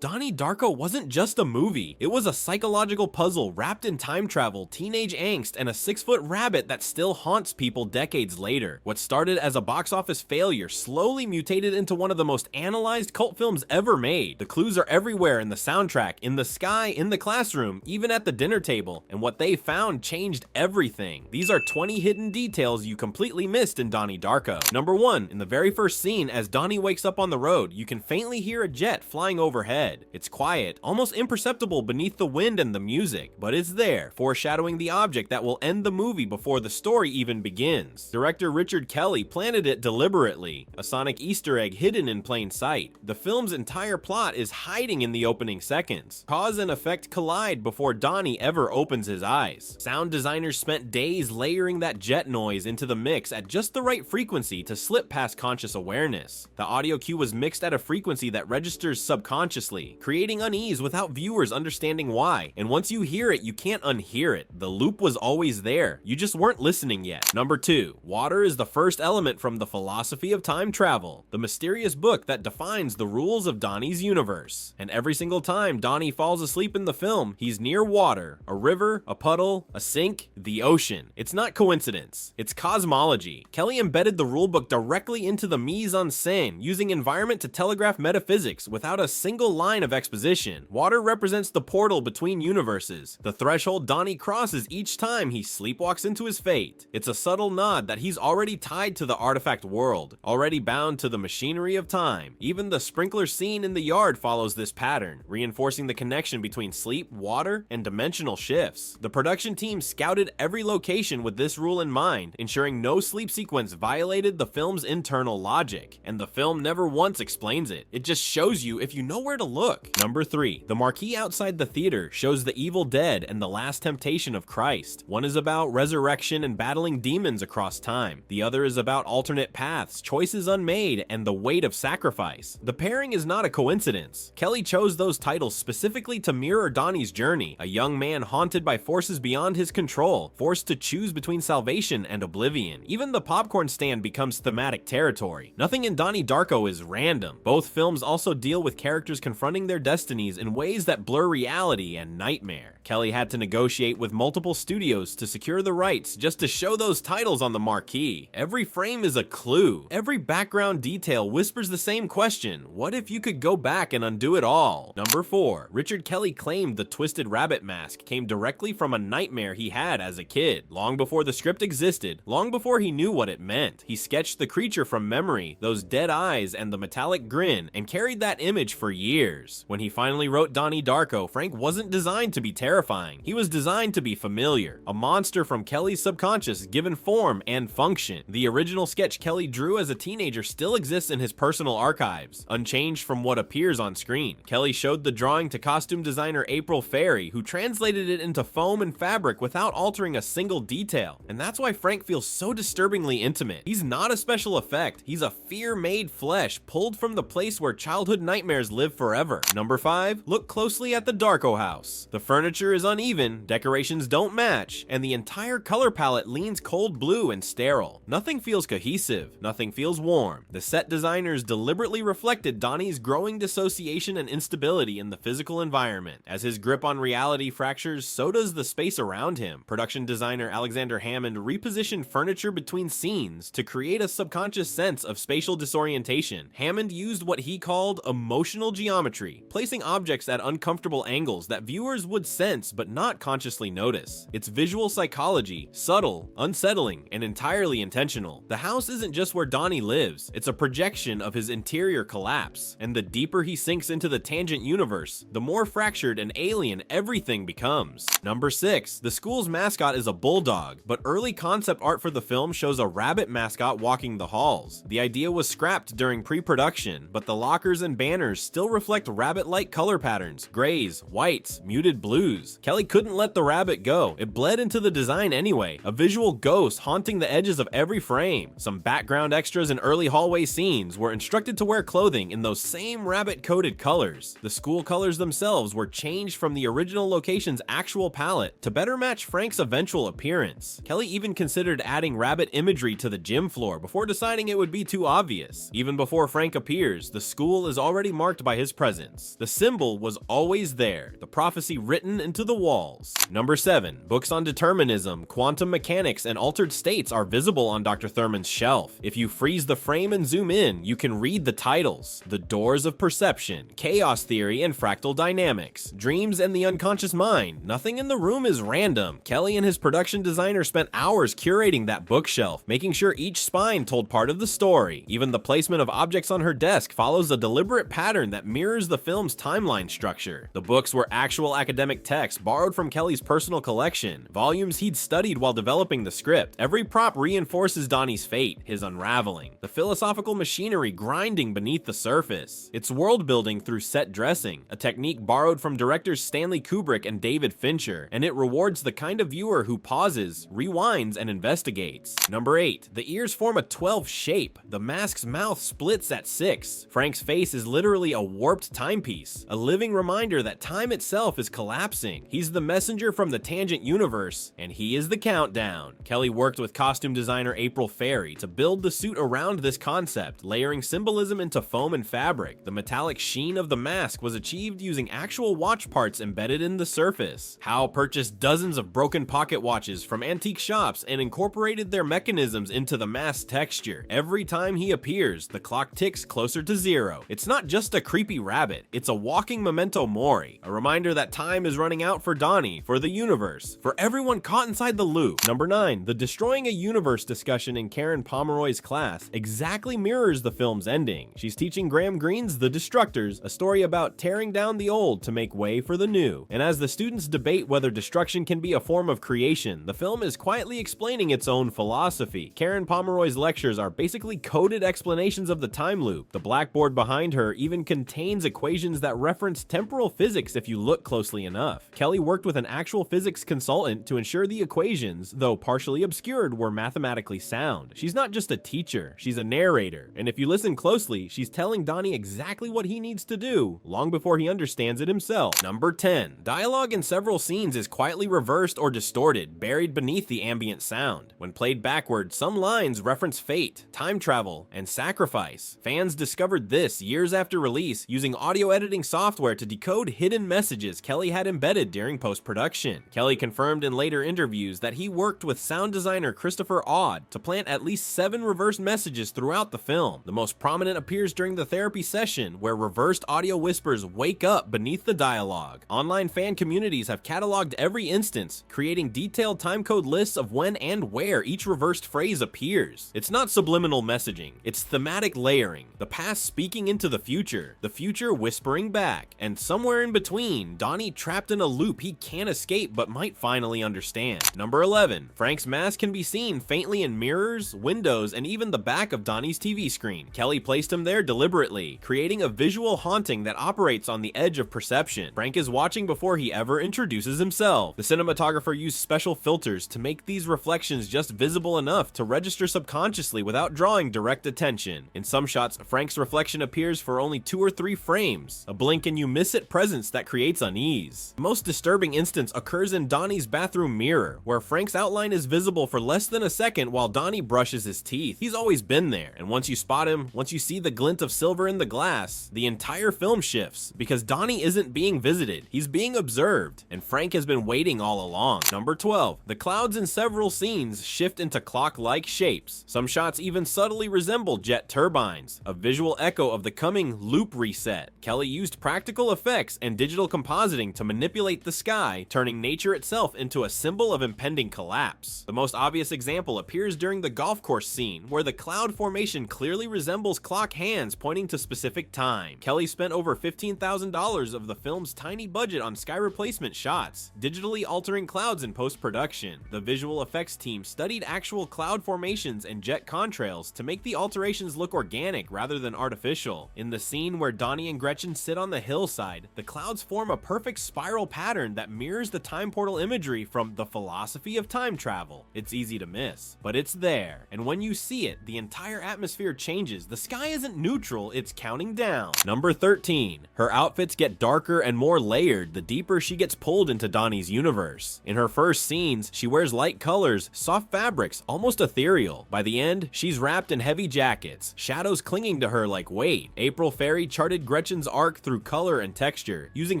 Donnie Darko wasn't just a movie, it was a psychological puzzle wrapped in time travel, teenage angst, and a 6-foot rabbit that still haunts people decades later. What started as a box office failure slowly mutated into one of the most analyzed cult films ever made. The clues are everywhere in the soundtrack, in the sky, in the classroom, even at the dinner table, and what they found changed everything. These are 20 hidden details you completely missed in Donnie Darko. Number 1, in the very first scene, as Donnie wakes up on the road, you can faintly hear a jet flying overhead. It's quiet, almost imperceptible beneath the wind and the music, but it's there, foreshadowing the object that will end the movie before the story even begins. Director Richard Kelly planted it deliberately, a sonic Easter egg hidden in plain sight. The film's entire plot is hiding in the opening seconds. Cause and effect collide before Donnie ever opens his eyes. Sound designers spent days layering that jet noise into the mix at just the right frequency to slip past conscious awareness. The audio cue was mixed at a frequency that registers subconsciously, creating unease without viewers understanding why. And once you hear it, you can't unhear it. The loop was always there. You just weren't listening yet. Number 2, water is the first element from the philosophy of time travel, the mysterious book that defines the rules of Donnie's universe. And every single time Donnie falls asleep in the film, he's near water, a river, a puddle, a sink, the ocean. It's not coincidence. It's cosmology. Kelly embedded the rulebook directly into the mise en scène, using environment to telegraph metaphysics without a single line of exposition. Water represents the portal between universes, the threshold Donnie crosses each time he sleepwalks into his fate. It's a subtle nod that he's already tied to the artifact world, already bound to the machinery of time. Even the sprinkler scene in the yard follows this pattern, reinforcing the connection between sleep, water, and dimensional shifts. The production team scouted every location with this rule in mind, ensuring no sleep sequence violated the film's internal logic, and the film never once explains it. It just shows you if you know where to look. Number 3, the marquee outside the theater shows the evil dead and the last temptation of Christ. One is about resurrection and battling demons across time. The other is about alternate paths, choices unmade, and the weight of sacrifice. The pairing is not a coincidence. Kelly chose those titles specifically to mirror Donnie's journey, a young man haunted by forces beyond his control, forced to choose between salvation and oblivion. Even the popcorn stand becomes thematic territory. Nothing in Donnie Darko is random. Both films also deal with characters confronting their destinies in ways that blur reality and nightmare. Kelly had to negotiate with multiple studios to secure the rights just to show those titles on the marquee. Every frame is a clue. Every background detail whispers the same question: what if you could go back and undo it all? Number 4, Richard Kelly claimed the twisted rabbit mask came directly from a nightmare he had as a kid. Long before the script existed, long before he knew what it meant, he sketched the creature from memory, those dead eyes and the metallic grin, and carried that image for years. When he finally wrote Donnie Darko, Frank wasn't designed to be terrifying. He was designed to be familiar, a monster from Kelly's subconscious given form and function. The original sketch Kelly drew as a teenager still exists in his personal archives, unchanged from what appears on screen. Kelly showed the drawing to costume designer April Ferry, who translated it into foam and fabric without altering a single detail. And that's why Frank feels so disturbingly intimate. He's not a special effect. He's a fear-made flesh pulled from the place where childhood nightmares live forever. Number 5, look closely at the Darko house. The furniture is uneven, decorations don't match, and the entire color palette leans cold blue and sterile. Nothing feels cohesive, nothing feels warm. The set designers deliberately reflected Donnie's growing dissociation and instability in the physical environment. As his grip on reality fractures, so does the space around him. Production designer Alexander Hammond repositioned furniture between scenes to create a subconscious sense of spatial disorientation. Hammond used what he called emotional geometry, placing objects at uncomfortable angles that viewers would sense but not consciously notice. It's visual psychology, subtle, unsettling, and entirely intentional. The house isn't just where Donnie lives, it's a projection of his interior collapse, and the deeper he sinks into the tangent universe, the more fractured and alien everything becomes. Number 6, the school's mascot is a bulldog, but early concept art for the film shows a rabbit mascot walking the halls. The idea was scrapped during pre-production, but the lockers and banners still reflect rabbit-like color patterns, grays, whites, muted blues. Kelly couldn't let the rabbit go. It bled into the design anyway, a visual ghost haunting the edges of every frame. Some background extras in early hallway scenes were instructed to wear clothing in those same rabbit-coded colors. The school colors themselves were changed from the original location's actual palette to better match Frank's eventual appearance. Kelly even considered adding rabbit imagery to the gym floor before deciding it would be too obvious. Even before Frank appears, the school is already marked by his presence. presence. The symbol was always there, the prophecy written into the walls. Number 7. Books on determinism, quantum mechanics, and altered states are visible on Dr. Thurman's shelf. If you freeze the frame and zoom in, you can read the titles: The Doors of Perception, Chaos Theory and Fractal Dynamics, Dreams and the Unconscious Mind. Nothing in the room is random. Kelly and his production designer spent hours curating that bookshelf, making sure each spine told part of the story. Even the placement of objects on her desk follows a deliberate pattern that mirrors the film's timeline structure. The books were actual academic texts borrowed from Kelly's personal collection, volumes he'd studied while developing the script. Every prop reinforces Donnie's fate, his unraveling, the philosophical machinery grinding beneath the surface. It's world building through set dressing, a technique borrowed from directors Stanley Kubrick and David Fincher, and it rewards the kind of viewer who pauses, rewinds, and investigates. Number 8. The ears form a 12 shape. The mask's mouth splits at 6. Frank's face is literally a warped timepiece, a living reminder that time itself is collapsing. He's the messenger from the tangent universe, and he is the countdown. Kelly worked with costume designer April Ferry to build the suit around this concept, layering symbolism into foam and fabric. The metallic sheen of the mask was achieved using actual watch parts embedded in the surface. Howe purchased dozens of broken pocket watches from antique shops and incorporated their mechanisms into the mask's texture. Every time he appears, the clock ticks closer to 0. It's not just a creepy rabbit, it's a walking memento mori, a reminder that time is running out for Donnie, for the universe, for everyone caught inside the loop. Number 9. The destroying a universe discussion in Karen Pomeroy's class exactly mirrors the film's ending. She's teaching Graham Greene's The Destructors, a story about tearing down the old to make way for the new. And as the students debate whether destruction can be a form of creation, the film is quietly explaining its own philosophy. Karen Pomeroy's lectures are basically coded explanations of the time loop. The blackboard behind her even contains equations that reference temporal physics if you look closely enough. Kelly worked with an actual physics consultant to ensure the equations, though partially obscured, were mathematically sound. She's not just a teacher, she's a narrator, and if you listen closely, she's telling Donnie exactly what he needs to do, long before he understands it himself. Number 10. Dialogue in several scenes is quietly reversed or distorted, buried beneath the ambient sound. When played backward, some lines reference fate, time travel, and sacrifice. Fans discovered this years after release, using audio editing software to decode hidden messages Kelly had embedded during post-production. Kelly confirmed in later interviews that he worked with sound designer Christopher Aud to plant at least 7 reversed messages throughout the film. The most prominent appears during the therapy session, where reversed audio whispers wake up beneath the dialogue. Online fan communities have cataloged every instance, creating detailed timecode lists of when and where each reversed phrase appears. It's not subliminal messaging, it's thematic layering, the past speaking into the future whispering back, and somewhere in between, Donnie trapped in a loop he can't escape but might finally understand. Number 11. Frank's mask can be seen faintly in mirrors, windows, and even the back of Donnie's TV screen. Kelly placed him there deliberately, creating a visual haunting that operates on the edge of perception. Frank is watching before he ever introduces himself. The cinematographer used special filters to make these reflections just visible enough to register subconsciously without drawing direct attention. In some shots, Frank's reflection appears for only 2 or 3 frames, a blink and you miss it presence that creates unease. The most disturbing instance occurs in Donnie's bathroom mirror, where Frank's outline is visible for less than a second while Donnie brushes his teeth. He's always been there, and once you spot him, once you see the glint of silver in the glass, the entire film shifts, because Donnie isn't being visited, he's being observed, and Frank has been waiting all along. Number 12. The clouds in several scenes shift into clock-like shapes. Some shots even subtly resemble jet turbines, a visual echo of the coming loop reset. Kelly used practical effects and digital compositing to manipulate the sky, turning nature itself into a symbol of impending collapse. The most obvious example appears during the golf course scene, where the cloud formation clearly resembles clock hands pointing to specific time. Kelly spent over $15,000 of the film's tiny budget on sky replacement shots, digitally altering clouds in post-production. The visual effects team studied actual cloud formations and jet contrails to make the alterations look organic rather than artificial. In the scene where Donnie and Gretchen sit on the hillside, the clouds form a perfect spiral pattern that mirrors the time portal imagery from The Philosophy of Time Travel. It's easy to miss, but it's there, and when you see it, the entire atmosphere changes. The sky isn't neutral, it's counting down. Number 13. Her outfits get darker and more layered the deeper she gets pulled into Donnie's universe. In her first scenes, she wears light colors, soft fabrics, almost ethereal. By the end, she's wrapped in heavy jackets, shadows clinging to her like weight. April Ferry charted Gretchen Gretchen's arc through color and texture, using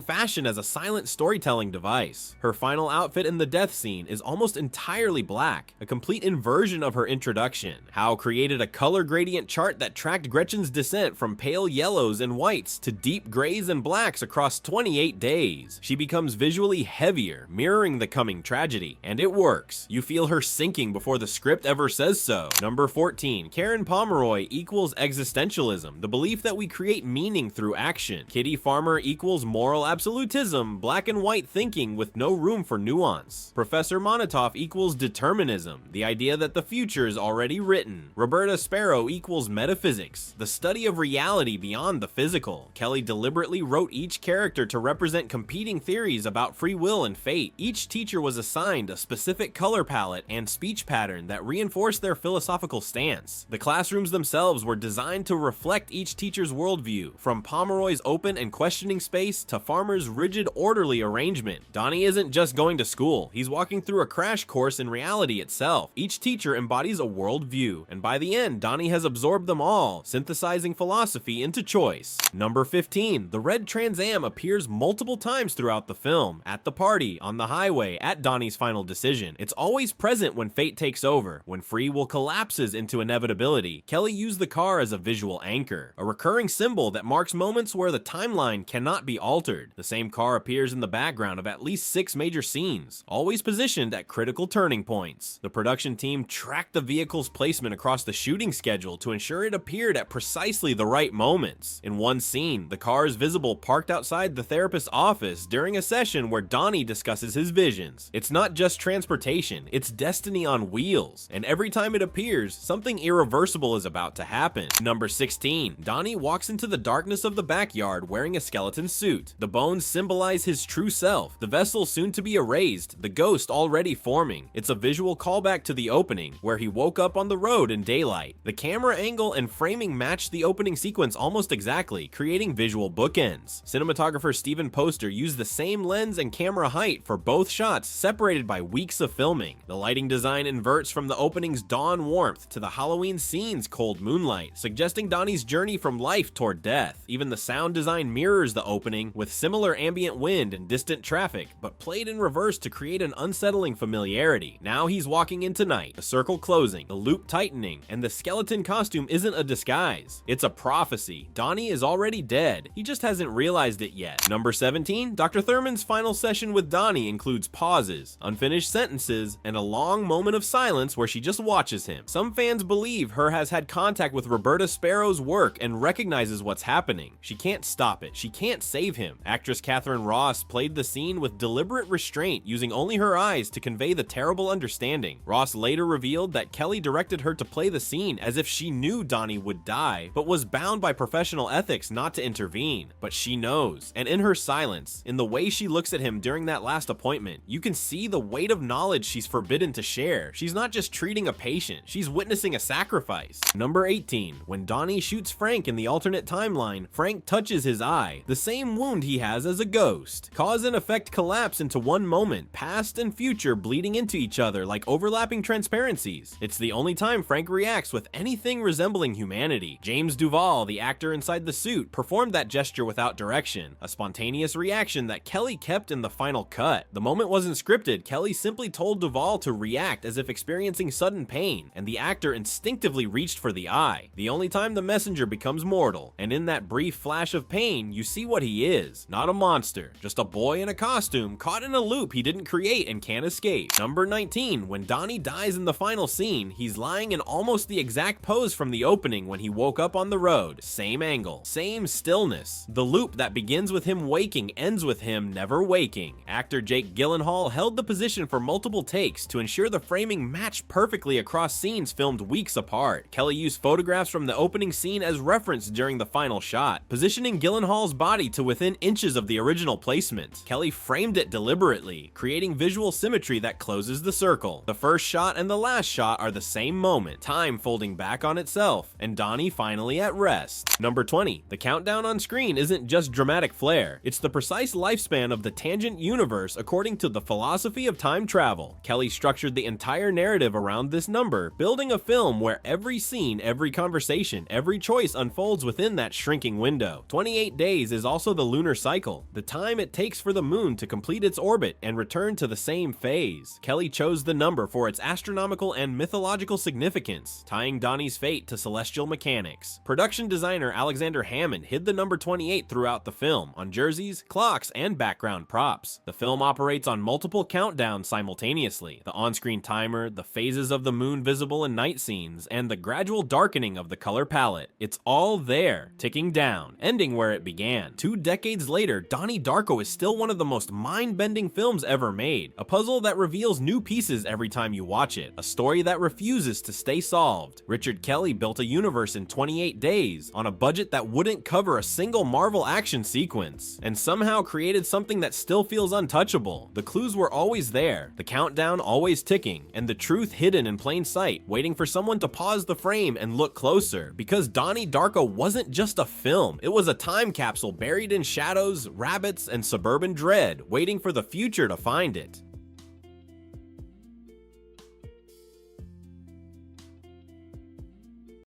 fashion as a silent storytelling device. Her final outfit in the death scene is almost entirely black, a complete inversion of her introduction. Howe created a color gradient chart that tracked Gretchen's descent from pale yellows and whites to deep grays and blacks across 28 days. She becomes visually heavier, mirroring the coming tragedy, and it works. You feel her sinking before the script ever says so. Number 14. Karen Pomeroy equals existentialism, the belief that we create meaning through action. Kitty Farmer equals moral absolutism, black and white thinking with no room for nuance. Professor Monatoff equals determinism, the idea that the future is already written. Roberta Sparrow equals metaphysics, the study of reality beyond the physical. Kelly deliberately wrote each character to represent competing theories about free will and fate. Each teacher was assigned a specific color palette and speech pattern that reinforced their philosophical stance. The classrooms themselves were designed to reflect each teacher's worldview, from Pomeroy's open and questioning space to Farmer's rigid, orderly arrangement. Donnie isn't just going to school, he's walking through a crash course in reality itself. Each teacher embodies a worldview, and by the end, Donnie has absorbed them all, synthesizing philosophy into choice. Number 15. The red Trans Am appears multiple times throughout the film, at the party, on the highway, at Donnie's final decision. It's always present when fate takes over, when free will collapses into inevitability. Kelly used the car as a visual anchor, a recurring symbol that marks moments where the timeline cannot be altered. The same car appears in the background of at least 6 major scenes, always positioned at critical turning points. The production team tracked the vehicle's placement across the shooting schedule to ensure it appeared at precisely the right moments. In one scene, the car is visible parked outside the therapist's office during a session where Donnie discusses his visions. It's not just transportation, it's destiny on wheels, and every time it appears, something irreversible is about to happen. Number 16. Donnie walks into the darkness of the backyard wearing a skeleton suit. The bones symbolize his true self, the vessel soon to be erased, the ghost already forming. It's a visual callback to the opening, where he woke up on the road in daylight. The camera angle and framing match the opening sequence almost exactly, creating visual bookends. Cinematographer Steven Poster used the same lens and camera height for both shots, separated by weeks of filming. The lighting design inverts from the opening's dawn warmth to the Halloween scene's cold moonlight, suggesting Donnie's journey from life toward death. Even the sound design mirrors the opening, with similar ambient wind and distant traffic, but played in reverse to create an unsettling familiarity. Now he's walking into night, the circle closing, the loop tightening, and the skeleton costume isn't a disguise. It's a prophecy. Donnie is already dead. He just hasn't realized it yet. Number 17. Dr. Thurman's final session with Donnie includes pauses, unfinished sentences, and a long moment of silence where she just watches him. Some fans believe her has had contact with Roberta Sparrow's work and recognizes what's happening. She can't stop it. She can't save him. Actress Catherine Ross played the scene with deliberate restraint, using only her eyes to convey the terrible understanding. Ross later revealed that Kelly directed her to play the scene as if she knew Donnie would die, but was bound by professional ethics not to intervene. But she knows, and in her silence, in the way she looks at him during that last appointment, you can see the weight of knowledge she's forbidden to share. She's not just treating a patient, she's witnessing a sacrifice. Number 18. When Donnie shoots Frank in the alternate timeline, Frank touches his eye, the same wound he has as a ghost. Cause and effect collapse into one moment, past and future bleeding into each other like overlapping transparencies. It's the only time Frank reacts with anything resembling humanity. James Duvall, the actor inside the suit, performed that gesture without direction, a spontaneous reaction that Kelly kept in the final cut. The moment wasn't scripted. Kelly simply told Duvall to react as if experiencing sudden pain, and the actor instinctively reached for the eye, the only time the messenger becomes mortal. And in that brief flash of pain, you see what he is. Not a monster, just a boy in a costume caught in a loop he didn't create and can't escape. Number 19. When Donnie dies in the final scene, he's lying in almost the exact pose from the opening when he woke up on the road. Same angle, same stillness. The loop that begins with him waking ends with him never waking. Actor Jake Gyllenhaal held the position for multiple takes to ensure the framing matched perfectly across scenes filmed weeks apart. Kelly used photographs from the opening scene as reference during the final shot, positioning Gyllenhaal's body to within inches of the original placement. Kelly framed it deliberately, creating visual symmetry that closes the circle. The first shot and the last shot are the same moment, time folding back on itself, and Donnie finally at rest. Number 20. The countdown on screen isn't just dramatic flair, it's the precise lifespan of the tangent universe according to the philosophy of time travel. Kelly structured the entire narrative around this number, building a film where every scene, every conversation, every choice unfolds within that shrinking window. window. 28 days is also the lunar cycle, the time it takes for the moon to complete its orbit and return to the same phase. Kelly chose the number for its astronomical and mythological significance, tying Donnie's fate to celestial mechanics. Production designer Alexander Hammond hid the number 28 throughout the film, on jerseys, clocks, and background props. The film operates on multiple countdowns simultaneously: the on-screen timer, the phases of the moon visible in night scenes, and the gradual darkening of the color palette. It's all there, ticking down, ending where it began. 2 decades later, Donnie Darko is still one of the most mind-bending films ever made. A puzzle that reveals new pieces every time you watch it. A story that refuses to stay solved. Richard Kelly built a universe in 28 days, on a budget that wouldn't cover a single Marvel action sequence, and somehow created something that still feels untouchable. The clues were always there, the countdown always ticking, and the truth hidden in plain sight, waiting for someone to pause the frame and look closer. Because Donnie Darko wasn't just a film, it was a time capsule buried in shadows, rabbits, and suburban dread, waiting for the future to find it.